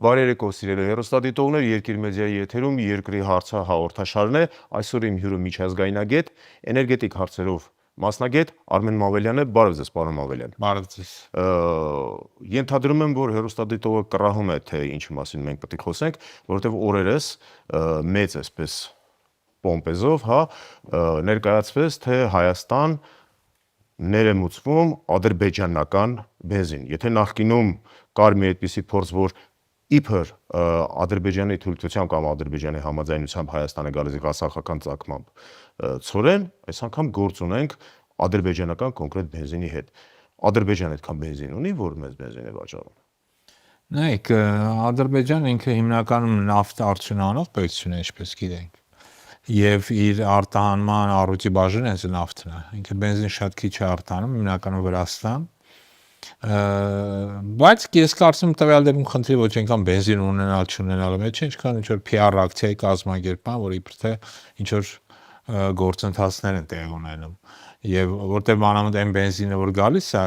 Բարերեկո սիրելի հեռուստադիտողներ, Երկիր մեդիայի եթերում երկրի հարցը հաղորդաշարն է, այսօր իմ հյուրը միջազգայնագետ, էներգետիկ հարցերով մասնագետ Արմեն Մավելյանն է, բարև ձեզ, պարոն Մավելյան։ Բարև ձեզ։ Ենթադրում եմ, որ հեռուստադիտողը կռահում է, թե ինչի մասին մենք պետք է խոսենք, որովհետև օրերս մեծ այսպես պոմպեզով, ներկայացվեց, թե Հայաստան ներմուծվում ադրբեջանական բենզին։ Եթե նախկինում կար մի այդպիսի փորձ, որ իբր Ադրբեջանի թույլտվությամբ կամ Ադրբեջանի համաձայնությամբ Հայաստանը գալիս ղասախական ծագմամբ ցորեն, այս անգամ գործ ունենք ադրբեջանական կոնկրետ բենզինի հետ։ Ադրբեջանը այդքան բենզին ունի, որ մեզ բենզին է վաճառում։ Նայեք, Ադրբեջանը ինքը հիմնականում նավթ արդյունանող պետություն է, ինչպես գիտենք։ Եվ իր արտահանման առողջի բաժինը հենց նավթն է։ Ինքը բենզին շատ քիչ է արտահանում, հիմնականում Վրաստան։ Բայց ես կարծում եմ տվյալ դեպքում խնդրի ոչ այնքան բենզին ունենալ չունենալու մեջ, ինչքան ինչ-որ PR ակցիայի կազմակերպման, որ իբր թե ինչ-որ գործընթացներ են տեղի ունենում։ Եվ որտեղ մանավանդ այն բենզինը որ գալիս է,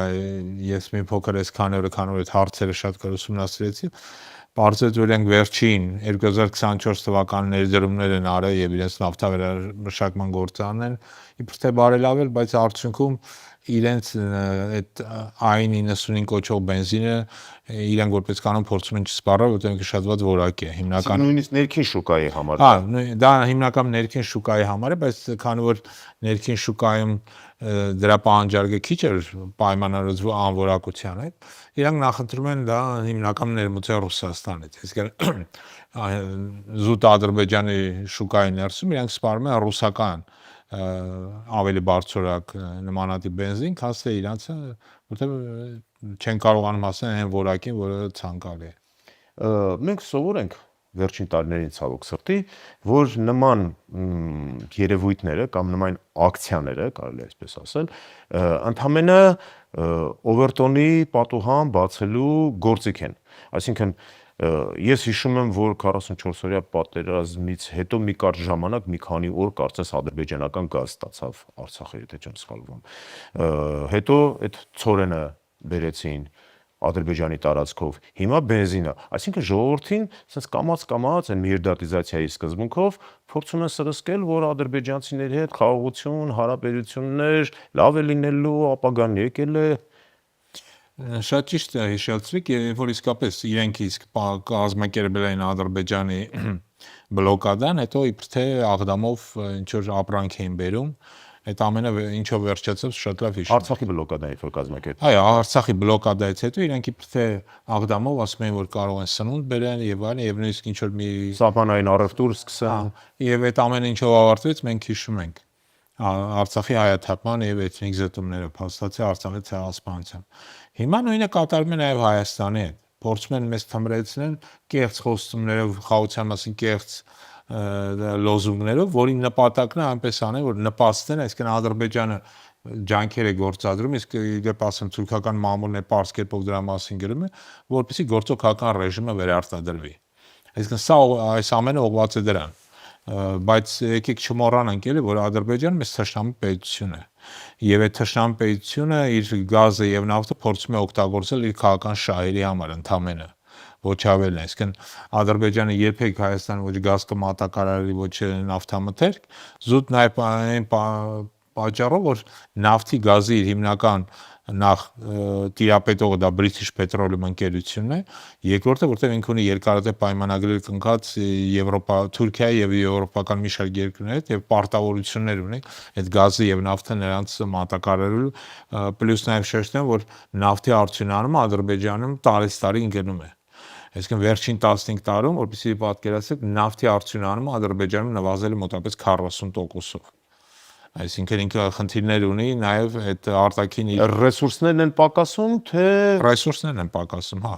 ես մի փոքր քանի օր այդ հարցերը շատ կուսումնասիրեցի, պարզվեց որ իրենք վերջին 2024 թվականի ներդրումներ են արել եւ իրենց նավթավերամշակման գործարանն իբր թե բարելավել, բայց արդյունքում իրենց այդ I-95 կոչող բենզինը իրենք որպես կանոն փորձում են չսպառել, որտեղ ինքը շատ ված որակ է, հիմնական նույնիսկ ներքին շուկայի համար։ Դա հիմնական ներքին շուկայի համար է, բայց քանի որ ներքին շուկայում դրա պահանջարկը քիչ էր պայմանավորված անորակության հետ, իրանք նախընտրում են դա հիմնական ներմուծել Ռուսաստանից։ Այսինքն զուտ Ադրբեջանի շուկայի ներսում իրանք սպառում են ռուսական ավելի բարձրորակ նմանատիպ բենզին, քան թե իրանցը, որտեղ չեն կարողանում հասնել այն որակին, որը ցանկալի է։ Մենք սովոր ենք վերջին տարիներին ցավոք սրտի, որ նման երևույթները կամ նման ակցիաները, կարելի է այսպես ասել, ընդհանրապես օվերտոնի պատուհան բացելու գործիք են։ Այսինքն ես հիշում եմ, որ 44-օրյա պատերազմից հետո մի կարճ ժամանակ, մի քանի օր կարծես ադրբեջանական գազ ստացավ Արցախը, եթե չեմ սխալվում։ Հետո այդ ցորենը բերեցին Ադրբեջանի տարածքով, հիմա բենզինը, այսինքն ժողովրդին sense կամաց այն միրդատիզացիայի սկզբունքով փորձում են սրսկել, որ ադրբեջանցիների հետ խաղաղություն, հարաբերություններ, լավ է լինելու, ապագան եկել է։ Շատ ճիշտ է հիշեցրիք, որ իսկապես իրենք իսկ կազմակերպել են Ադրբեջանի բլոկադան, հետո իբր թե աղդամով ինչ որ ապրանք էին բերում, այդ ամենը ինչով վերջացավ շատ լավ հիշում։ Արցախի բլոկադան որ կազմակերպել։ Այո, Արցախի բլոկադայից հետո իրենք իբր թե աղդամով ասում են, որ կարող են սնունդ բերեն եւ այլն, եւ նույնիսկ ինչ որ մի սահմանային առևտուր սկսան։ Եվ այդ ամենը ինչով ավարտվեց, մենք հիշում ենք։ Արցախի հայաթափման եւ էթնիկ զտումները, փաստացի Արցախի ցեղասպանությամբ։ Հիմա նույնը կատարվում է նաեւ Հայաստանի հետ։ Փորձում են մեզ թմրեցնել կեղծ խոստումներով, խաղաղության մասին կեղծ լոզունգներով, որի նպատակն է այնպես անել, որ նպաստեն, այսինքն Ադրբեջանը ջանքեր է գործադրում, իսկ իդեպ ասեմ թուրքական մամուլն է պարզ կերպով դրա մասին գրում է, որպեսզի գործողական ռեժիմը վերարտադրվի։ Այսինքն սա այս ամենը ուղղված է դրան։ Բայց եկեք չմոռանանք էլի, որ Ադրբեջանը մեծ թշնամի պետություն է։ Եվ այդ թշնամի պետությունը իր գազը եւ նավթը փորձում է օգտագործել իր քաղաքական շահերի համար ընդամենը։ Ոչ ավելն է, այսինքն Ադրբեջանը երբեք Հայաստան ոչ գազ կմատակարարի, ոչ նավթամթերք, զուտ նաև այն պատճառով, որ նավթի գազի իր հիմնական նախ տիրապետողը դա British Petroleum ընկերությունն է, երկրորդը որտեղ ինքը ունի երկարատև պայմանագրեր կնքած Եվրոպա, Թուրքիայի եւ եվրոպական մի շարք երկրների հետ եւ պարտավորություններ ունի այդ գազը եւ նավթը նրանց մատակարարելու, պլյուս նաեւ շեշտեմ, որ նավթի արդյունանումը Ադրբեջանում տարի ընկնում է։ Այսինքն վերջին 15 տարում, որպեսզի պատկերացրեք, նավթի արդյունանումը Ադրբեջանում նվազել է մոտավորապես 40%-ով։ Այսինքն ինքը խնդիրներ ունի նաև այդ արտաքին ռեսուրսներն են պակասում, թե ռեսուրսներն են պակասում, հա։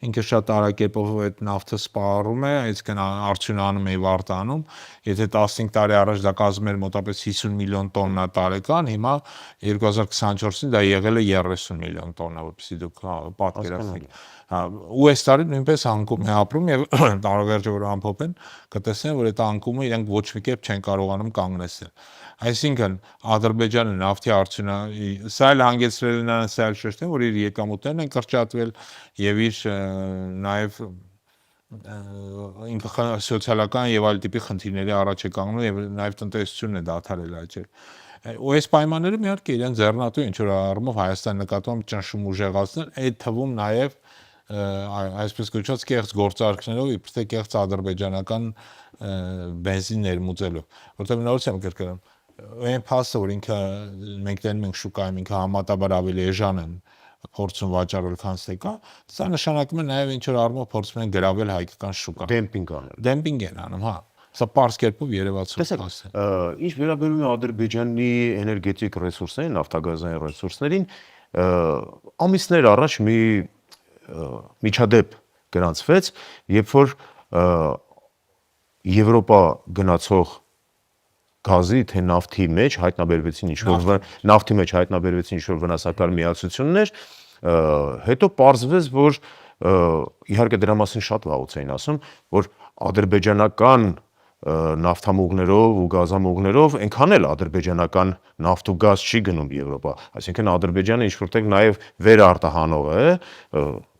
Ինքը շատ արագ կերպով այդ նավթը սպառում է, այսինքն արդյունանում է եւ արտանում։ Եթե 15 տարի առաջ դա կազմել էր մոտավորապես 50 միլիոն տոննա տարեկան, հիմա 2024-ին դա եղել է 30 միլիոն տոննա, որպեսզի դուք պատկերացնեք։ Ու այս տարի նույնպես անկում է ապրում եւ տարեվերջը որ ամփոփեն, կտեսնեն, որ այդ անկումը իրենք ոչ մի կերպ չեն կարողանում կանգնեցնել։ Այսինքն Ադրբեջանը նավթի արդյունքի սա էլ հանգեցրել է նրան շեշտեն, որ իր եկամուտներն են կրճատվել եւ իր նաեւ ինքը սոցիալական եւ այլ տիպի խնդիրների առաջ է կանգնում եւ նաեւ տնտեսությունն է դադարել աճել։ Ու այս պայմաններում իհարկե իրեն ձեռնատու ինչ որ առումով Հայաստան նկատմամբ ճնշում ուժեղացնել, այդ թվում նաեւ այսպես կոչված կեղծ գործարքներով իբր թե կեղծ ադրբեջանական բենզին ներմուծելով, որտեղ նորից եմ կրկնում, այն փաստը, որ ինքը մենք տենում ենք շուկայում, ինքը համատաբար ավելի էժան են փորձում վաճառել, քան ստեկա, սա նշանակում է նաև ինչ որ առումով փորձում են գրավել հայկական շուկան։ Դեմպինգ անել։ Դեմպինգ են անում, հա։ Սա պարզ կերպով երևացող փաստ է։ Ինչ վերաբերում է Ադրբեջանի էներգետիկ ռեսուրսներին, նավթագազային ռեսուրսներին, ամիսներ առաջ մի միջադեպ գրանցվեց, երբ որ Եվրոպա գնացող գազի թե նավթի մեջ հայտնաբերվեցին ինչ-որ վնասակար միացություններ, հետո պարզվեց, որ իհարկե դրա մասին շատ վաղուց էին ասում, որ ադրբեջանական նավթամուղներով ու գազամուղներով այնքան էլ ադրբեջանական նավթ ու գազ չի գնում Եվրոպա, այսինքն Ադրբեջանը ինչ-որ տեղ նաև վերարտահանող է,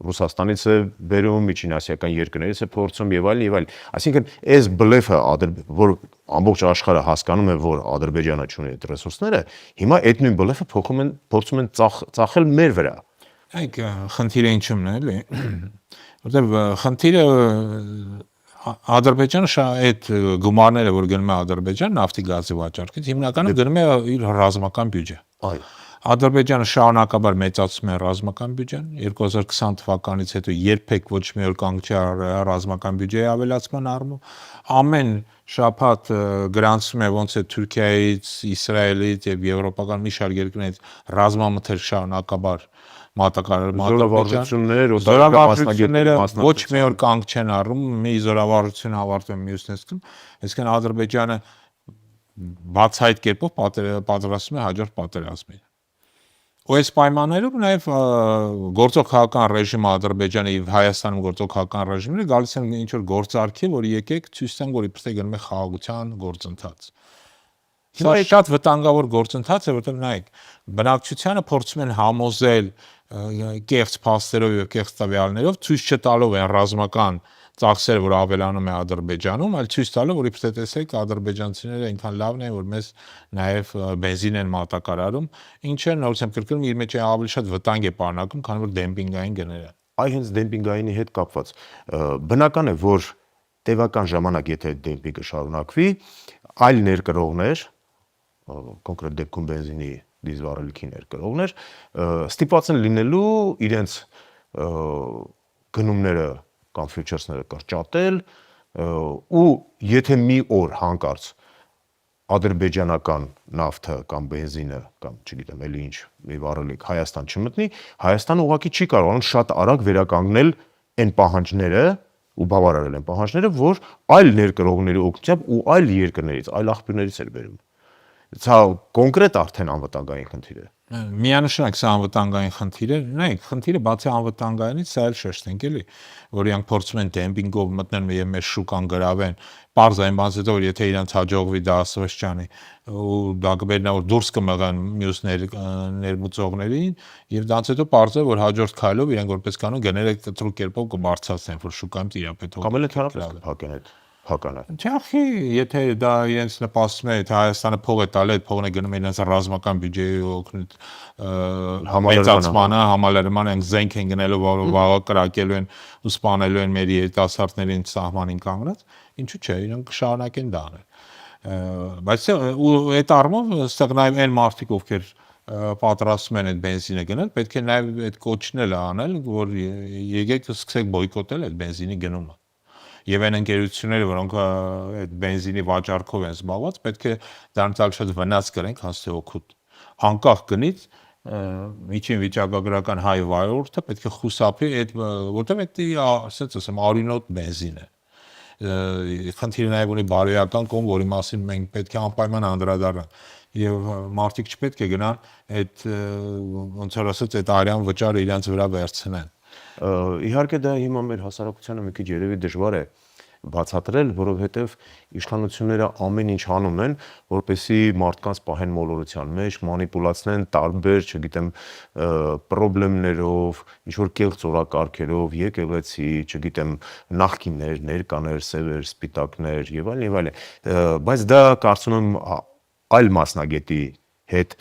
Ռուսաստանից է բերում, միջինասիական երկրներից է փորձում եւ այլն եւ այլն, այսինքն այս բլեֆը, որ ամբողջ աշխարհը հասկանում է, որ Ադրբեջանը չունի այդ ռեսուրսները, հիմա այդ նույն բլեֆը փորձում են ծախել մեր վրա։ Այք խնդիրը ինչումն է, էլի, որտեղ խնդիրը Ադրբեջանը այդ գումարները, որ գնում է Ադրբեջան նավթի գազի վաճառքից, հիմնականում գնում է իր ռազմական բյուջե։ Այո։ Ադրբեջանը շարունակաբար մեծացնում է ռազմական բյուջեն, 2020 թվականից հետո երբեք ոչ մի օր կանգ չի առել ռազմական բյուջեի ավելացման առումով, ամեն շաբաթ գրանցվում է ոնց է Թուրքիայից, Իսրայելից եւ եվրոպական մի շարք երկրներից ռազմամթեր շարունակաբար զորավարժությունները ոչ մի օր կանգ չեն առնում, մի զորավարժություն ավարտվում մյուսն է սկսում, այսինքն Ադրբեջանը բացահայտ կերպով պատրաստվում է հաջորդ պատերազմին։ Ու այս պայմաններում նաև գործող քաղաքական ռեժիմը Ադրբեջանը եւ Հայաստանում գործող քաղաքական ռեժիմները գալիս են ինչ որ գործարքի, որ եկեք ցույց տան, որ իբրե գնում է խաղաղության գործընթաց։ Սա շատ վտանգավոր գործընթաց է, որտեղ նայեք, բնակչությանը փորձում են համոզել կեղծ փաստերով եւ կեղծ տվյալներով, ցույց չտալով այն ռազմական ծախսերը, որ ավելանում է Ադրբեջանում, այլ ցույց տալով, որ իբրե տեսեք ադրբեջանցիները այնքան լավն են, որ մեզ նաեւ բենզին են մատակարարում, ինչը նորից եմ կրկնում, իր մեջ ավելի շատ վտանգ է պարունակում, քան որ դեմպինգային գները։ Այ հենց դեմպինգայինի հետ կապված բնական է, որ տևական ժամանակ եթե դեմպինգը շարունակվի, այլ ներկրողներ, կոնկրետ դեպքում բենզինի դիզվառելիքի ներկրողներ, ստիպված են լինելու իրենց գնումները կամ ֆյուչերսները կրճատել, ու եթե մի օր հանկարծ ադրբեջանական նավթը կամ բենզինը կամ չգիտեմ էլի ինչ մի վառելիք Հայաստան չմտնի, Հայաստանը ուղղակի չի կարողանում շատ արագ վերականգնել այն պահանջները ու բավարարել այն պահանջները, որ այլ ներկրողների օգնությամբ ու այլ երկրներից, այլ աղբյուրներից էր բերում։ Սա կոնկրետ արդեն անվտանգային խնդիր է։ Միանշանակ սա անվտանգային խնդիր է, նայեք, խնդիրը բացի անվտանգայինից սա էլ շեշտենք էլի, որ իրանք փորձում են դեմպինգով մտնել եւ մեր շուկան գրավեն, պարզ այն բանից հետո որ եթե իրանք հաջողվի դա ասվեստյանի ու դա կբերնա որ դուրս կմղան մյուս ներմուծողներին եւ դրանց հետո պարզ է որ հաջորդ քայլով իրանք որպես կանոն գները կտրուկ կերպով կբարձրացնեն, որ շուկայում տիրապետող կամ էլ ընդհանրապես փակեն այդ փականը։ Չախի, եթե դա իրենց նպաստում է, եթե Հայաստանը փող է տալի, այդ փողն է գնում իրենց ռազմական բյուջեի օգնით մեծացմանը, համալրմանը, այն զենք են գնելով, որ վաղը կրակելու են ու սպանելու են մեր երիտասարդներին սահմանին կանգնած, ինչու՞ չէ, իրենք կշարունակեն դա անել։ Բայց ու այդ առումով ստեղ նաև այն մարդիկ, ովքեր պատրաստում են այդ բենզինը գնել, պետք է նաև այդ կոչն էլ անել, որ եկեք սկսեք բոյկոտել այդ բենզինի գնումը։ Եվ այն ընկերությունները, որոնք այդ բենզինի վաճառքով են զբաղված, պետք է դրանցալ շատ վնաս կրեն, քան թե օգուտ։ Անկախ գնից միջին վիճակագրական հայ վարորդը պետք է խուսափի այդ, որտեղ դա, ասենց ասեմ, արյունոտ բենզին է։ Խնդիրը նաև ունի բարոյական կողմ, որի մասին մենք պետք է անպայման անդրադառնանք։ Եվ մարդիկ չպետք է գնան այդ ոնց որ ասած այդ արյան վճարը իրենց վրա վերցնեն։ Իհարկե դա հիմա մեր հասարակությանը մի քիչ երևի դժվար է բացատրել, որովհետև իշխանությունները ամեն ինչ անում են, որպեսզի մարդկանց պահեն մոլորության մեջ, մանիպուլացնեն տարբեր, չգիտեմ, խնդիրներով, ինչ որ կեղծ օրակարգերով, եկեղեցի, չգիտեմ, նախկիններ, ներկաներ, սևեր, սպիտակներ եւ այլն, բայց դա կարծում եմ այլ մասնագետի հետ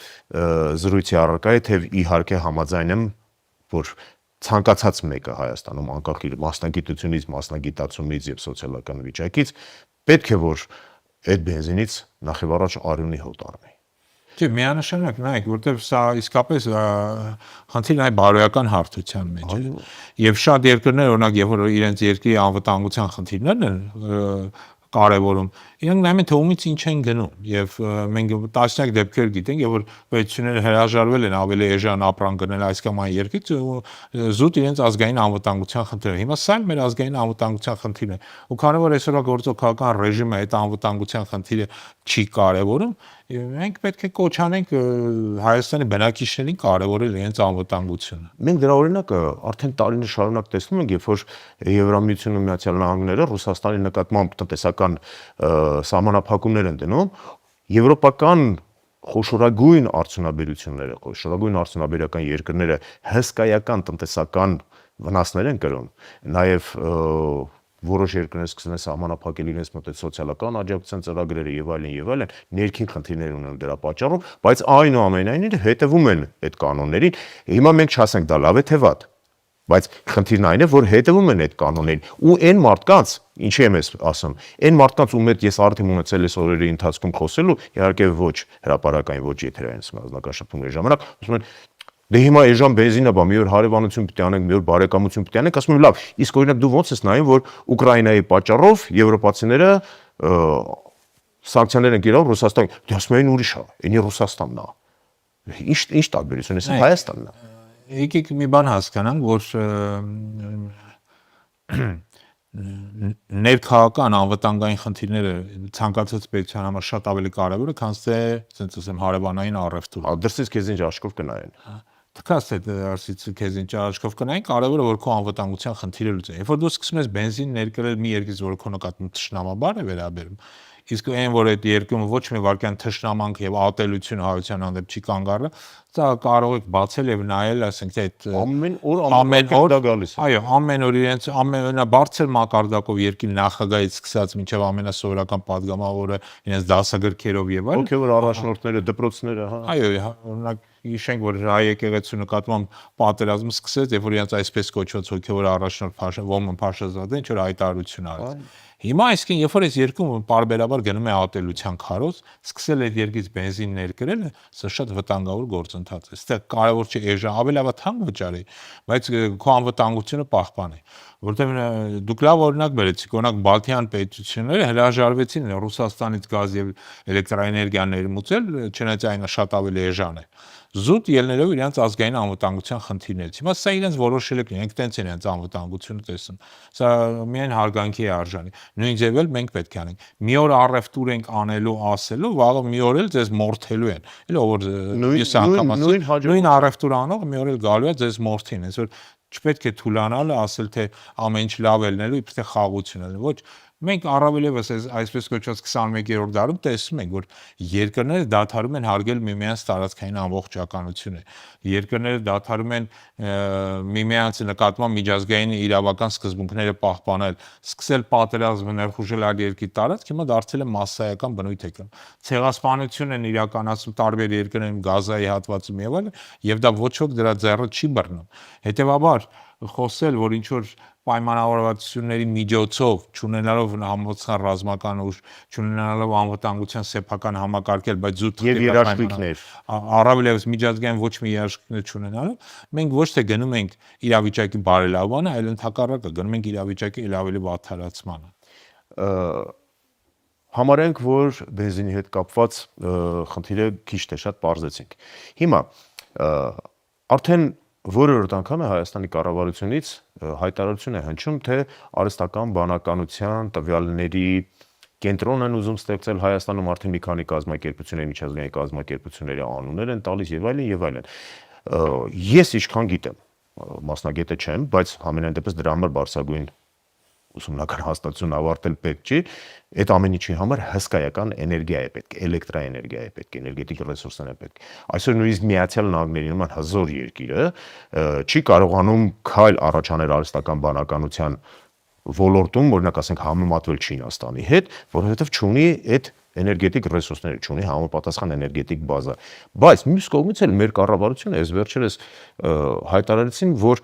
զրույցի առարկա է, թե իհարկե համաձայն եմ, որ ցանկացած մեկը Հայաստանում անկախ իր մասնագիտությունից, մասնագիտացումից եւ սոցիալական վիճակից պետք է որ այդ բենզինից նախ եւ առաջ արյունի հոտ առնի։ Չէ, միանշանակ նայեք, որտեղ սա իսկապես խնդիրն այ բարոյական հարթության մեջ է։ Եվ շատ երկրներ, օրինակ, երբ որ իրենց երկրի անվտանգության խնդիրներն են կարևորում, իրանք նայում են թե ումից ինչ են գնում եւ մենք տասնյակ դեպքեր գիտենք, եւ որ պետությունները հրաժարվել են ավելի էժան ապրանք գնել այս կամ այն երկրից զուտ իրենց ազգային անվտանգության խնդիրը։ Հիմա սա մեր ազգային անվտանգության խնդիրն է։ Ու քանի որ այսօրվա գործող քաղաքական ռեժիմը այդ անվտանգության խնդիրը չի կարևորում, մենք պետք է կոչ անենք Հայաստանի բնակիչներին կարևորել իրենց անվտանգությունը։ Մենք դրա օրինակը արդեն տարիներ շարունակ տեսնում ենք, երբ որ Եվրամիությունն ու Միացյալ Նահանգները Ռուսաստանի նկատմամբ տնտեսական սահմանափակումներ են դնում, եվրոպական խոշորագույն արդյունաբերությունները, խոշորագույն արդյունաբերական երկրները հսկայական տնտեսական վնասներ են կրում, նաև որոշ երկրներ սկսել են սահմանափակել իրենց մոտ սոցիալական աջակցության ծրագրերը եւ այլն, ներքին խնդիրներ ունեն դրա պատճառով, բայց այնուամենայնիվ հետևում են այդ կանոններին։ Հիմա մենք չասենք դա լավ է թե վատ, բայց խնդիրն այն է, որ հետևում են այդ կանոններին ու այն մարդկանց, ինչի եմ ասում, այն մարդկանց ում հետ ես արդեն ունեցել այս օրերի ընթացքում խոսելու, իհարկե ոչ հրապարակային, ոչ եթերային անձնական շփումների ժամանակ, ասում են դե հիմա էժան բենզինը բա մի օր հարևանություն պետք է անենք, մի օր բարեկամություն պետք է անենք, ասում եմ լավ, իսկ օրինակ դու ո՞նց ես նայում, որ Ուկրաինայի պատճառով եվրոպացիները սանկցիաներ են կիրառում Ռուսաստանի, դե ասում են ուրիշ է, այնի Ռուսաստանն է։ Ինչ տարբերություն է, Հայաստանն է։ Եկեք մի բան հասկանանք, որ ներքաղաքական անվտանգային խնդիրները ցանկացած պետության համար շատ ավելի կարևոր է, քան թե, ասենց ասեմ, հարևանային առևտուրը։ Դրսից քեզ ինչ աշկով կնայեն։ Թքած թե արսից քեզ ինչ աշկով կնայեն, կարևորը որ քո անվտանգության խնդիրը լուծեն։ Երբ որ դու սկսում ես բենզին ներկրել մի երկրից, որը քո նկատմամբ թշնամաբար է վերաբերում, իսկ այն որ այդ երկրում ոչ մի վարքյան թշնամանք եւ ատելություն հայության հանդեպ չի կանգ առը, դա կարող եք բացել եւ նայել, ասենք թե այդ ամեն օր դա գալիս է։ Այո, ամեն օր իրենց ամենաբարձր մակարդակով երկրի նախագահից սկսած մինչեւ ամենասովորական падգամավորը իրենց դասագրքերով եւ այլն։ Հոգեվոր առաջնորդները, դպրոցները, հա։ Այո, օրինակ հիշենք, որ հայ եկեղեցու նկատմամբ պատերազմը սկսեց, երբ որ իրենց այսպես կոչված հոգեվոր առաջնորդ Ոմն Փաշազադեն ինչ որ հայտարարություն արեց։ Հիմա այսինքն երբ որ այս երկրում պարբերաբար գնում է ատելության քարոզ, սկսել այդ երկրից բենզին ներկրելը, սա շատ վտանգավոր գործընթաց է։ Այստեղ կարևոր չէ էժան, ավելի լավ թանկ վճարի, բայց քո անվտանգությունը պահպանի։ Որտեղ դուք լավ օրինակ բերեցիք, օրինակ Բալթյան պետությունները հրաժարվեցին Ռուսաստանից գազ եւ էլեկտրաէներգիա ներմուծել, չնայած այն շատ ավելի էժան է։ Զուտ ելնելով իրենց ազգային անվտանգության խնդիրներից։ Հիմա սա իրենց որոշել եք, իրենք տենց են իրենց անվտանգությունը տեսնում։ Սա միայն հարգանքի է արժանի։ Նույն ձև էլ մենք պետք է անենք։ Մի օր առևտուր ենք անելու, ասելու, վաղը մի օր էլ ձեզ մորթելու են։ Էլ ով ես անգամ նույն առևտուր անող մի օր էլ գալու է ձեզ մորթին, այսօր չպետք է թուլանալը, ասել թե ամեն ինչ լավ է լինելու, իբր թե խաղություն է։ Ոչ, մենք առավել եւս այսպես կոչված 21-րդ դարում տեսնում ենք, որ երկրները դադարում են հարգել միմյանց տարածքային ամբողջականությունը։ Երկրները դադարում են միմյանց նկատմամբ միջազգային իրավական սկզբունքները պահպանել, սկսել պատերազմ ներխուժել այլ երկրի տարածք, հիմա դարձել է մասսայական բնույթ է կրում։ Ցեղասպանություն են իրականացում տարբեր երկրներում Գազայի հատվածում եւ այլն, եւ դա ոչ ոք դրա ձեռը չի բռնում։ Հետեւաբար խոսել, որ ինչ որ պայմանավորվածությունների միջոցով, չունենալով համոցան ռազմական ուժ, չունենալով անվտանգության սեփական համակարգել, բայց զուտ եւ երաշխիքներ, առավել եւս միջազգային ոչ մի երաշխիքներ չունենալով, մենք ոչ թե գնում ենք իրավիճակի բարելավմանը, այլ ընդհակառակը գնում ենք իրավիճակի ավելի վատթարացմանը։ Համարենք, որ բենզինի հետ կապված խնդիրը քիչ թե շատ պարզեցինք։ Հիմա արդեն որորդ անգամ է Հայաստանի կառավարությունից հայտարարություն է հնչում, թե արհեստական բանականության տվյալների կենտրոն են ուզում ստեղծել Հայաստանում, արդեն մի քանի կազմակերպությունների, միջազգային կազմակերպությունների անուններ են տալիս եւ այլն եւ այլն։ Ես ինչքան գիտեմ, մասնագետը չեմ, բայց համենայն դեպս դրա համար բարձրագույն ուսումնական հաստատություն ավարտել պետք չի, այդ ամեն ինչի համար հսկայական էներգիա է պետք, էլեկտրաէներգիա է պետք, էներգետիկ ռեսուրսներ է պետք։ Այսօր նույնիսկ Միացյալ Նահանգների նման հզոր երկիրը չի կարողանում քայլ առաջանել արհեստական բանականության ոլորտում, օրինակ ասենք համեմատվել Չինաստանի հետ, որովհետև չունի այդ էներգետիկ ռեսուրսները, չունի համապատասխան էներգետիկ բազա։ Բայց մյուս կողմից էլ մեր կառավարությունը այս վերջերս հայտարարեցին, որ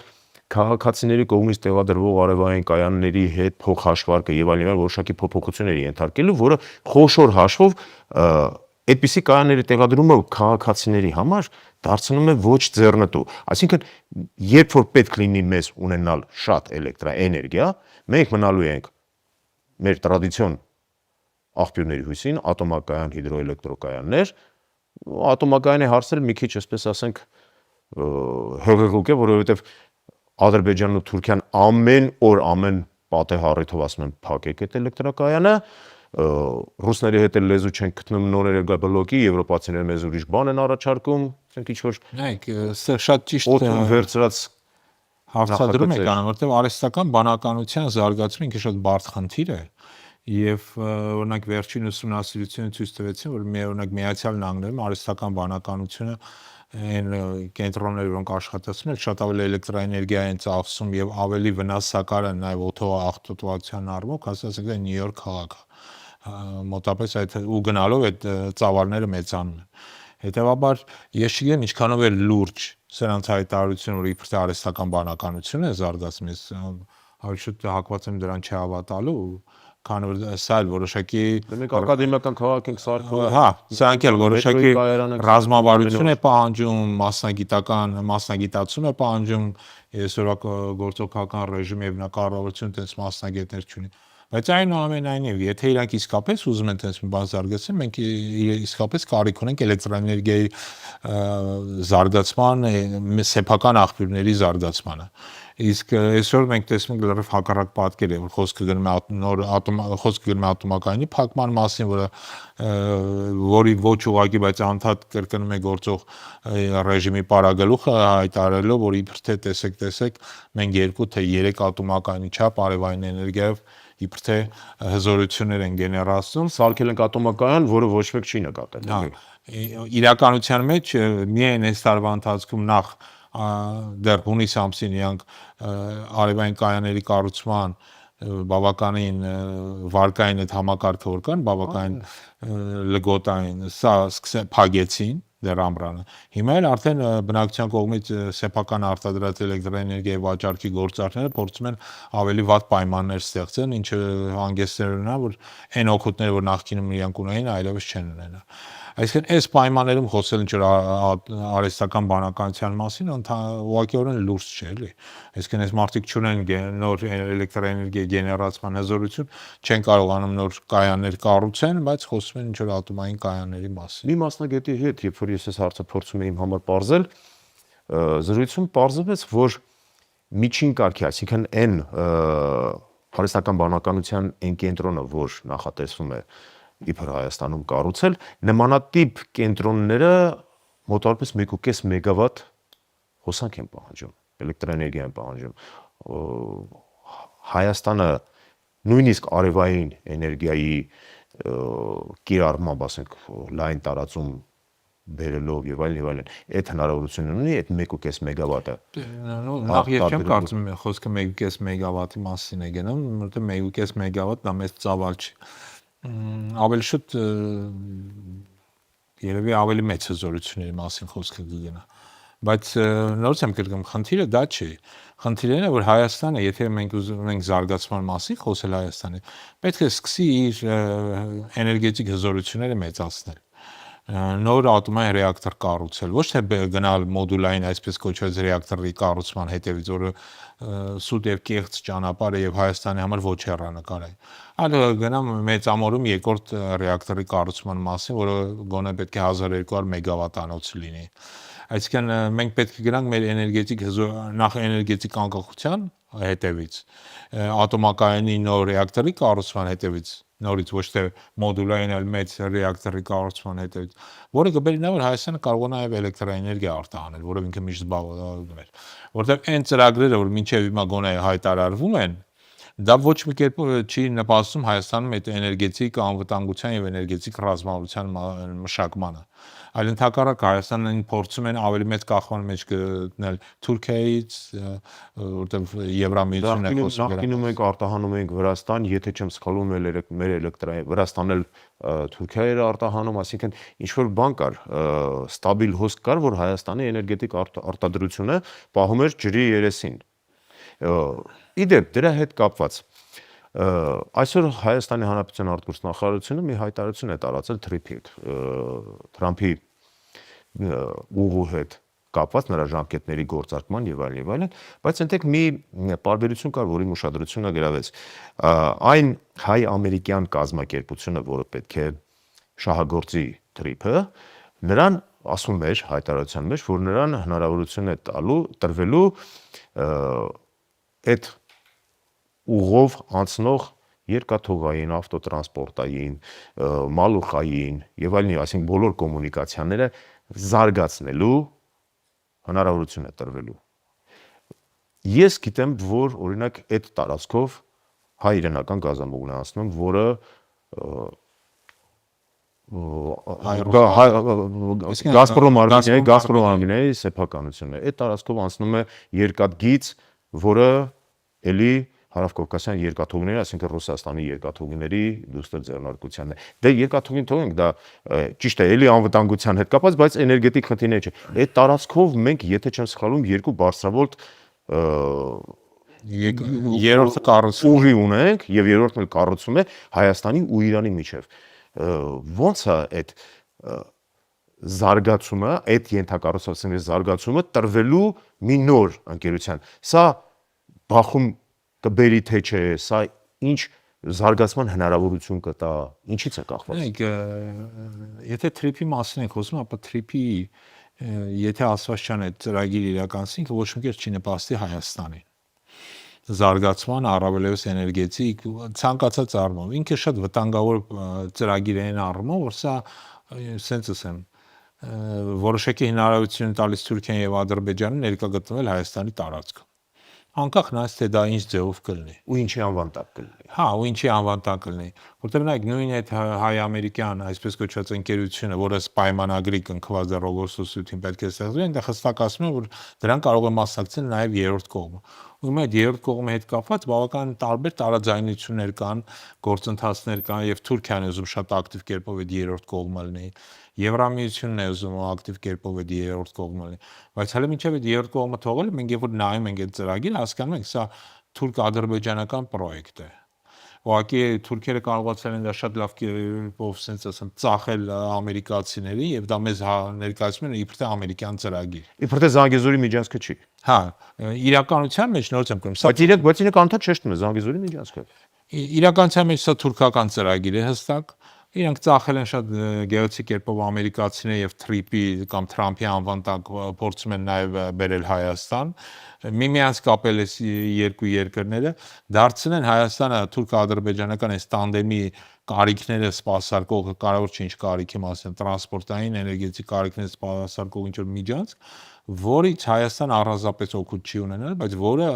քաղաքացիների կողմից տեղադրվող արևային կայանների հետ փոխհաշվարկը եւ այլն որոշակի փոփոխությունների ենթարկելու, որը խոշոր հաշվով այդպիսի կայանների տեղադրումը քաղաքացիների համար դարձնում է ոչ ձեռնտու։ Այսինքն, երբ որ պետք լինի մեզ ունենալ շատ էլեկտրաէներգիա, մենք մնալու ենք մեր տրադիցիոն աղբյուրների հույսին, ատոմակայան, հիդրոէլեկտրոկայաններ, ատոմակայանի հարցերը մի քիչ, այսպես ասենք, հեղեղուկ է, որովհետև Ադրբեջանն ու Թուրքիան ամեն օր ամեն պատեհ առիթով ասում են փակեք այդ էլեկտրակայանը, ռուսների հետ էլ լեզու չեն գտնում նոր էներգաբլոկի, եվրոպացիները մեզ ուրիշ բան են առաջարկում, ասենք ինչ-որ Նայեք, սա շատ ճիշտ վերցրած հարցադրում եք անում, որտեղ արհեստական բանականության զարգացումը ինքը շատ բարդ խնդիր է եւ օրինակ վերջին ուսումնասիրությունը ցույց տվեցին, որ օրինակ Միացյալ Նահանգներում արհեստական բանականությունը այն կենտրոնները, որոնք աշխատացնում են, շատ ավելի էլեկտրաէներգիա են ծախսում եւ ավելի վնասակար են նաեւ օդոաղտոտվածության առումով, ասենք Նյու Յորք քաղաքը մոտապես այդ ու գնալով այդ ծավալները մեծանում են։ Հետևաբար ես չգիտեմ ինչքանով է լուրջ սրանց հայտարարությունը, որ իբրև արհեստական բանականություն է զարգացում, ես ավելի շուտ հակված եմ դրան չհավատալու, քանի որ սա էլ որոշակի մենք ակադեմիական քաղաք ենք սարքում, հա, սրանք էլ որոշակի ռազմավարություն է պահանջում, մասնագիտացում է պահանջում, այսօրվա գործողական ռեժիմի եւ նա կառավարությունը այդպես մասնագետներ չունի։ Բայց այնուամենայնիվ, եթե իրանք իսկապես ուզում են այդպես մի բան զարգացնել, մենք իսկապես կարիք ունենք էլեկտրաէներգիայի զարգացման, սեփական աղբյուրների զարգացմանը։ Իսկ այսօր մենք տեսնում ենք լրիվ հակառակ պատկեր է, որ խոսքը գնում է ատոմակայանի փակման մասին, որի ոչ ուղղակի, բայց անդադ կրկնում է գործող ռեժիմի պարագլուխը հայտարարելով, որ իբր թե տեսեք, մենք 2 թե 3 ատոմակայանի չափ արևային էներգիայով իբր թե հզորություններ են գեներացնում, սարքել ենք ատոմակայան, որը ոչ մեկ չի նկատել։ Իրականության մեջ միայն այս տարվա ընթացքում նախ դեռ հունիս ամսին իրանք արևային կայանների կառուցման բավականին վարկային այդ համակարգը որ կան, բավականին լգոտային, սա փակեցին դեռ ամռանը։ Հիմա էլ արդեն բնակչության կողմից սեփական արտադրած էլեկտրաէներգիայի վաճառքի գործարքները փորձում են ավելի վատ պայմաններ ստեղծել, ինչը հանգեցնել ունենա, որ այն օգուտները, որ նախկինում իրանք ունեին, այլևս չեն ունենա։ Այսինքն այս պայմաններում խոսել ինչ-որ արհեստական բանականության մասին ուղղակիորեն լուրջ չէ, էլի։ Այսինքն այս մարդիկ չունեն նոր էլեկտրաէներգիա գեներացման հզորություն, չեն կարողանում նոր կայաններ կառուցեն, բայց խոսում են ինչ-որ ատոմային կայանների մասին։ Մի մասնագետի հետ, երբ որ ես այս հարցը փորձում եմ իմ համար պարզել, զրույցում պարզվեց, որ միջին կարգի, այսինքն այն արհեստական բանականության այն կենտրոնը, որ նախատեսվում է իբր Հայաստանում կառուցել, նմանատիպ կենտրոնները մոտավորապես 1.5 մեգավատ հոսանք են պահանջում, էլեկտրաէներգիա են պահանջում։ Հայաստանը նույնիսկ արևային էներգիայի կիրառմամբ, ասենք, լայն տարածում բերելով եւ այլն, այդ հնարավորությունն ունի այդ 1.5 մեգավատը։ Նախ ես չեմ կարծում խոսքը 1.5 մեգավատի մասին է գնում, որովհետեւ 1.5 մեգավատ դա մեծ ծավալ չի։ Ավելի շուտ երևի ավելի մեծ հզորությունների մասին խոսքը կգնա։ Բայց նորից եմ կրկնում, խնդիրը դա չի։ Խնդիրն է, որ Հայաստանը, եթե մենք ուզում ենք զարգացման մասին խոսել Հայաստանի, պետք է սկսի իր էներգետիկ հզորությունները մեծացնել։ Նոր ատոմային ռեակտոր կառուցել, ոչ թե գնալ մոդուլային այսպես կոչված ռեակտորի կառուցման հետևից, որը սուտ եւ կեղծ ճանապարհ է եւ Հայաստանի համար ոչ հեռանկար է։ Այլ գնամ մեծամորում երկրորդ ռեակտորի կառուցման մասին, որը գոնե պետք է 1200 մեգավատանոց լինի։ Այսինքն մենք պետք է գնանք մեր նախ էներգետիկ անկախության հետևից, ատոմակայանի նոր ռեակտորի կառուցման հետևից, նորից ոչ թե մոդուլային այլ մեծ ռեակտորի կառուցման հետևից, որը կբերի նա որ Հայաստանը կարողանա նաև էլեկտրաէներգիա արտահանել, որով ինքը միշտ զբաղվում էր, որտեղ այն ծրագրերը, որ մինչև հիմա գոնե հայտարարվում են, դա ոչ մի կերպ չի նպաստում Հայաստանում այդ էներգետիկ անվտանգության եւ էներգետիկ ռազմավարության մշակմանը, այլ ընդհակառակը Հայաստանն փորձում են ավելի մեծ կախման մեջ գտնել Թուրքիայից, որտեղ Եվրամիությունն է խոսում։ Նախկինում ենք արտահանում ենք Վրաստան, եթե չեմ սխալվում, մեր Վրաստանն էլ Թուրքիա էր արտահանում, այսինքն ինչ որ բան կար, ստաբիլ հոսք կար, որ Հայաստանի էներգետիկ արտադրությունը պահում էր ջրի երեսին։ Իդեպ դրա հետ կապված այսօր Հայաստանի Հանրապետության արտգործնախարարությունը մի հայտարարություն է տարածել Թրամփի ուղու հետ կապված նրա ժամկետների գործարկման եւ այլն, բայց այնտեղ մի պարբերություն կար, որի ուշադրությունը գրավեց։ Այն հայ-ամերիկյան կազմակերպությունը, որը պետք է շահագործի թրիփը, նրան ասում էր հայտարարության մեջ, որ նրան հնարավորություն է տրվելու այդ ուղով անցնող երկաթուղային, ավտոտրանսպորտային, մալուխային եւ այլն, այսինքն բոլոր կոմունիկացիաները զարգացնելու հնարավորություն է տրվելու։ Ես գիտեմ, որ օրինակ այդ տարածքով հայ-իրանական գազամուղն է անցնում, որը Գազպրոմ արմինիայի սեփականությունն է։ Այդ տարածքով անցնում է երկաթգիծ, որը էլի հարավկովկասյան երկաթուղիների, այսինքն Ռուսաստանի երկաթուղիների դուստր ձեռնարկությանն է։ Դե երկաթուղին թողենք, դա ճիշտ է, էլի անվտանգության հետ կապված, բայց էներգետիկ խնդիրներ չէ։ Այդ տարածքով մենք, եթե չեմ սխալվում, 2 բարձրավոլտ երրորդը կառուցում ուղի ունենք եւ երրորդն էլ կառուցում է Հայաստանի ու Իրանի միջեւ։ Ոնց է այդ զարգացումը, այդ ենթակառուցվածքների զարգացումը տրվելու մի նոր ընկերության։ Սա բախում կբերի թե չէ, սա ինչ զարգացման հնարավորություն կտա, ինչից է կախված։ Եթե թրիփի մասին ենք խոսում, ապա թրիփի եթե ասված չան այդ ծրագիրը իրականացնի, ոչ մի կերպ չի նպաստի Հայաստանին զարգացման, առավելևս էներգետիկ ցանկացած առումով։ Ինքը շատ վտանգավոր ծրագիր է այն առումով, որ սա սենց ասեմ, որոշակի հնարավորություն տալիս Թուրքիան եւ Ադրբեջանը ներկա գտնվել Հայաստանի տարածքում։ Անկախ նրանից թե դա ինչ ձևով կլինի ու ինչի անվան տակ կլինի։ Հա, ու ինչի անվան տակ կլինի, որտեղ նայեք նույն այդ հայ-ամերիկյան, այսպես կոչված ընկերությունը, որը պայմանագրի կնքված է Ռոգոստոսություն պետք է ստեղծվի, այնտեղ հստակ ասում են, որ դրան կարող է մասնակցել նաև երրորդ կողմը։ Ու այդ երրորդ կողմի հետ կապված բավական տարբեր տարաձայնություններ կան, գործընթացներ կան եւ Թուրքիան է ուզում շատ ակտիվ կերպով այդ երրորդ կողմը լինի։ Եվրամիությունն է ուզում ակտիվ կերպով այդ երրորդ կողմը լինի, բայց հələ մինչև այդ երրորդ կողմը թողել, մենք երբ որ նայում ենք այդ ծրագիրը, հասկանում ենք, սա թուրք-ադրբեջանական պրոյեկտ է։ Ուղղակի թուրքերը կարողացել են դա շատ լավ կերպով, ասենց ասեմ, ծախել ամերիկացիների եւ դա մեզ ներկայացնում են իբր թե ամերիկյան ծրագիր։ Իբր թե Զանգեզուրի միջանցքը չի։ Հա, իրականության մեջ նորից եմ կրում։ Բայց իրենք անդադ չեշտում է Զանգեզուրի միջանցքը։ Իրականության մեջ սա թուրքական ծրագիր է հստակ։ Իրանք ծախել են շատ գեղեցիկ կերպով ամերիկացիներ եւ թրիփի կամ Թրամփի անվան տակ փորձում են նաեւ բերել Հայաստան։ Միմյանց կապել այս երկու երկրները, դարձնել Հայաստանը թուրք-ադրբեջանական այս տանդեմի կարիքները սպասարկող, կարևոր չէ ինչ կարիքի մասին, տրանսպորտային, էներգետիկ կարիքները սպասարկող ինչ որ միջանցք, որից Հայաստանը առանձնապես օգուտ չի ունենալ, բայց որը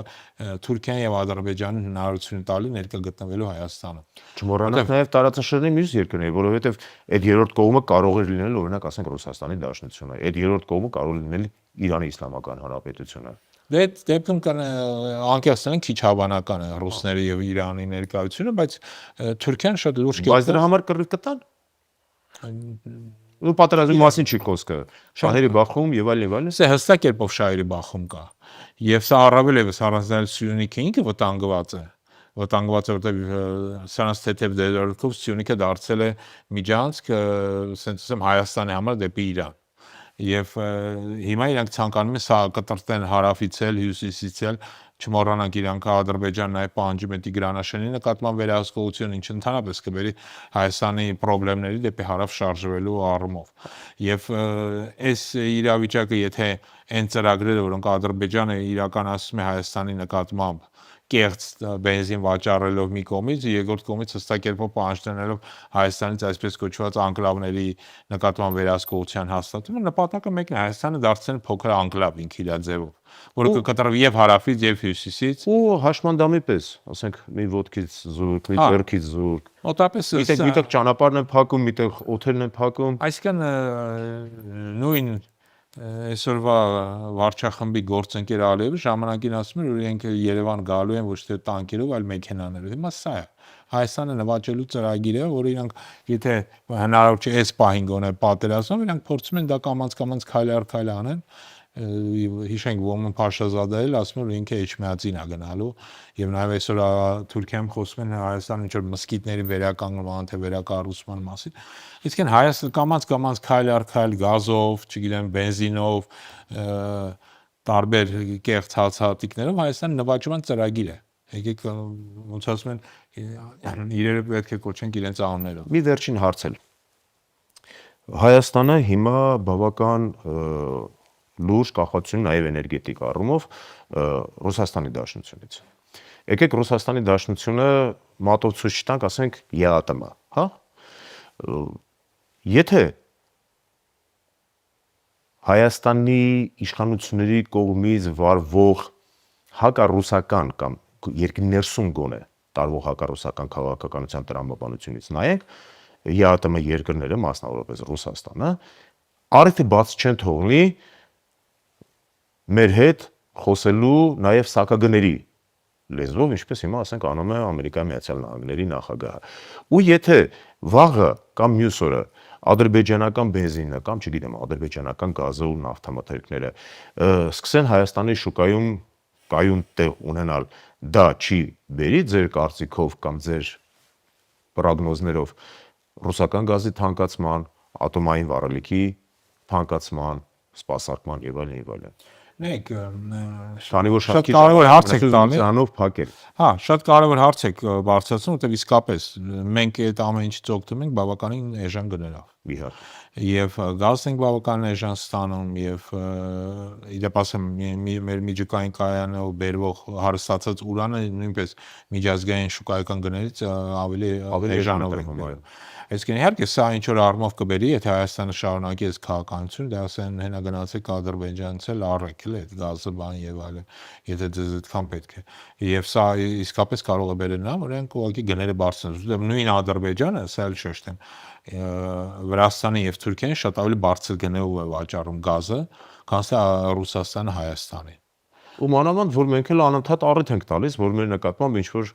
Թուրքիան եւ Ադրբեջանին հնարավորություն տալի ներկա գտնվելու Հայաստանը։ Չմոռանանք նաեւ տարածաշրջանի մյուս երկրներ, որովհետեւ այդ երրորդ կողմը կարող է լինել, օրինակ ասենք Ռուսաստանի Դաշնությունը, այդ երրորդ կողմը կարող է լինել Իրանի Իսլամական Հանրապետությունը։ Դե դեպքում կան անկեղծեն քիչ հավանական է ռուսների եւ Իրանի ներկայությունը, բայց Թուրքիան շատ լուրջ կերպով։ Բայց դրա համար կռիվ կտան։ Ու պատերազմի մասին չի խոսքը։ Շահերի բախում եւ այլն։ Սա հստակ կերպով շահերի բախում կա։ Եվ սա առավելևս առանձնալ Սյունիքը ինքը վտանգված է։ Վտանգված է, որտեղ սրանց թեթև դերերով Սյունիքը դարձել է միջանցք, ասենք ասեմ Հայաստանի համար դեպի Իրան։ Եվ հիմա իրանք ցանկանում են սա կտրտեն հարավից էլ, հյուսիսից էլ, չմոռանանք իրանք Ադրբեջանն նաև պահանջում է Տիգրանաշենի նկատմամբ վերահսկողություն, ինչը ընդհանրապես կբերի Հայաստանի խնդիրների դեպի հարավ շարժվելու առումով։ Եվ այս իրավիճակը, եթե այն ծրագրերը, որոնք Ադրբեջանը իրականացնում է Հայաստանի նկատմամբ, կեղծ բենզին վաճառելով մի կողմից, երկրորդ կողմից հստակ կերպով պահանջներով Հայաստանից այսպես կոչված անկլավների նկատմամբ վերահսկողության հաստատումը, նպատակը մեկն է Հայաստանը դարձնել փոքր անկլավ ինքը իր ձևով, որը կկտրվի եւ հարավից եւ հյուսիսից ու հաշմանդամի պես, ասենք մի ոտքից զուրկ, մի ձեռքից զուրկ։ Մոտապես Միտեղ ճանապարհն է փակում, միտեղ օթելն է փակում։ Այսինքն նույն այսօրվա վարչախմբի գործընկեր Ալիևը ժամանակին ասում էր, որ իրենք Երևան գալու են ոչ թե տանկերով, այլ մեքենաներով։ Հիմա սա է Հայաստանը նվաճելու ծրագիրը, որը իրանք եթե հնարավոր չէ այս պահին գոնե պատերազմում, իրանք փորձում են դա կամած քայլ առ քայլ անեն։ Հիշենք Ոմն Փաշազադը էլ ասում էր ինքը Էջմիածին է գնալու եւ նաեւ այսօր Թուրքիայում խոսում են Հայաստանի ինչ որ մսկիթների վերականգնման թե վերակառուցման մասին։ Իսկ այն Հայաստանը կամած քայլ առ քայլ գազով, չգիտեմ, բենզինով, տարբեր կեղծ հացահատիկներով Հայաստանի նվաճման ծրագիր է։ Եկեք ոնց ասում են իրերը պետք է կոչենք իրենց անուններով։ Մի վերջին հարց էլ։ Հայաստանը հիմա բավական լուրջ կախվածություն նաև էներգետիկ առումով Ռուսաստանի Դաշնությունից։ Եկեք Ռուսաստանի Դաշնությունը մատով ցույց տանք, ասենք ԵԱՏՄ, հա? Եթե Հայաստանի իշխանությունների կողմից վարվող հակառուսական կամ երկրի ներսում գոնե տարվող հակառուսական քաղաքականության տրամաբանությունից նայենք, ԵԱՏՄ երկրները, մասնավորապես Ռուսաստանը, առիթ բաց չեն թողնի մեր հետ խոսելու նաև սակագների լեզվով, ինչպես հիմա ասենք անում է Ամերիկայի Միացյալ Նահանգների նախագահը։ Ու եթե վաղը կամ մյուս օրը ադրբեջանական բենզինը կամ չգիտեմ ադրբեջանական գազը ու նավթամթերքները սկսեն Հայաստանի շուկայում կայուն տեղ ունենալ, դա չի բերի ձեր կարծիքով կամ ձեր պրոգնոզներով ռուսական գազի թանկացման, ատոմային վառելիքի թանկացման, սպասարկման եւ այլն եւ այլն։ Նայեք, Քանի որ շատ կարևոր հարց եք տալի։ Անով փակել։ Հա, շատ կարևոր հարց եք բարձրացնում, որտեղ իսկապես մենք այդ ամեն ինչից օգտվում ենք բավականին էժան գներով։ Իհարկե։ Եվ գազ ենք բավականին էժան ստանում եւ իդեպ ասեմ մեր միջուկային կայանով բերվող հարստացած ուրանը նույնպես միջազգային շուկայական գներից ավելի էժանով է գնում։ Այսինքն իհարկե սա ինչ որ առումով կբերի, եթե Հայաստանը շարունակի այս քաղաքականությունը, դա ասեն հենա գնացեք ադրբեջանից էլ առեք էլ այդ գազը բան եւ այլն, եթե դες այդքան պետք է։ Եվ սա իսկապես կարող է բերել նա, որ նրանք ուղղակի գները բարձրացնեն։ Նույն Ադրբեջանը, սա էլ շեշտեմ, Վրաստանը եւ Թուրքիան շատ ավելի բարձր գներով է վաճառում գազը, քան սա Ռուսաստանը Հայաստանին։ Ու մանավանդ որ մենք էլ անընդհատ առիթ ենք տալիս, որ մեր նկատմամբ ինչ որ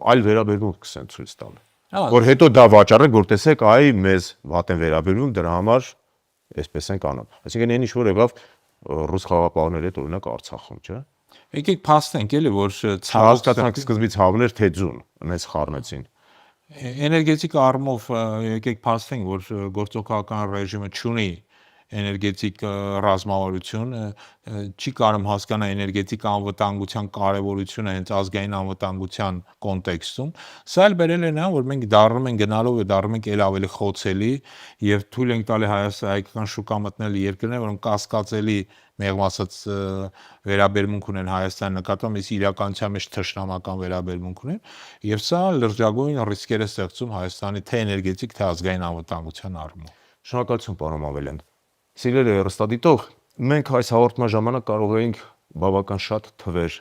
այլ վերաբերմունք կսեն ցույց տալ։ Որ հետո դա վաճառենք, որ տեսեք, այ մեզ վատ են վերաբերվում, դրա համար այսպես ենք անում։ Այսինքն այն ինչ որ եղավ ռուս խաղապահների հետ օրինակ Արցախում, չէ՞։ Եկեք փաստենք էլի, որ հասկացանք սկզբից հավներ թե ձուն, մեզ խառնեցին։ Էներգետիկ առումով եկեք փաստենք, որ գործողական ռեժիմը չունի էներգետիկ ռազմավարություն, չի կարող հասկանալ էներգետիկ անվտանգության կարևորությունը հենց ազգային անվտանգության կոնտեքստում։ Սա էլ բերել է նա, որ մենք դառնում ենք գնալով ու դառնում ենք ել ավելի խոցելի եւ թույլ ենք տալի հայկական շուկա մտնել երկրներ, որոնք կասկածելի մեղմ ասած վերաբերմունք ունեն Հայաստանի նկատմամբ, իսկ իրականության մեջ թշնամական վերաբերմունք ունեն, եւ սա լրջագույն ռիսկեր է ստեղծում Հայաստանի թե էներգետիկ, թե ազգային անվտանգության առումով։ Շնորհակալություն, պարոն Մավելյան։ Սիրելի հեռուստադիտող, մենք այս հաղորդման ժամանակ կարող էինք բավական շատ թվեր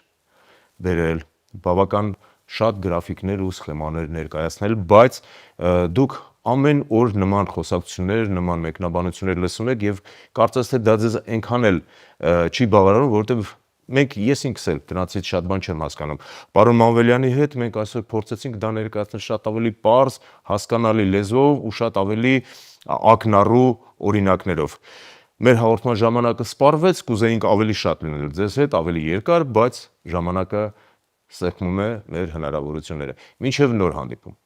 բերել, բավական շատ գրաֆիկներ ու սխեմաներ ներկայացնել, բայց դուք ամեն օր նման խոսակցություններ, նման մեկնաբանություններ լսում եք եւ կարծես թե դա ձեզ այնքան էլ չի բավարարում, որովհետեւ մենք ես ինքս էլ դրանից շատ բան չեմ հասկանում։ Պարոն Մավելյանի հետ մենք այսօր փորձեցինք դա ներկայացնել շատ ավելի պարզ, հասկանալի լեզվով ու շատ ավելի ակնառու օրինակներով։ Մեր հաղորդման ժամանակը սպառվեց, կուզեինք ավելի շատ լինել ձեզ հետ, ավելի երկար, բայց ժամանակը սեղմում է մեր հնարավորությունները։ Մինչև նոր հանդիպում։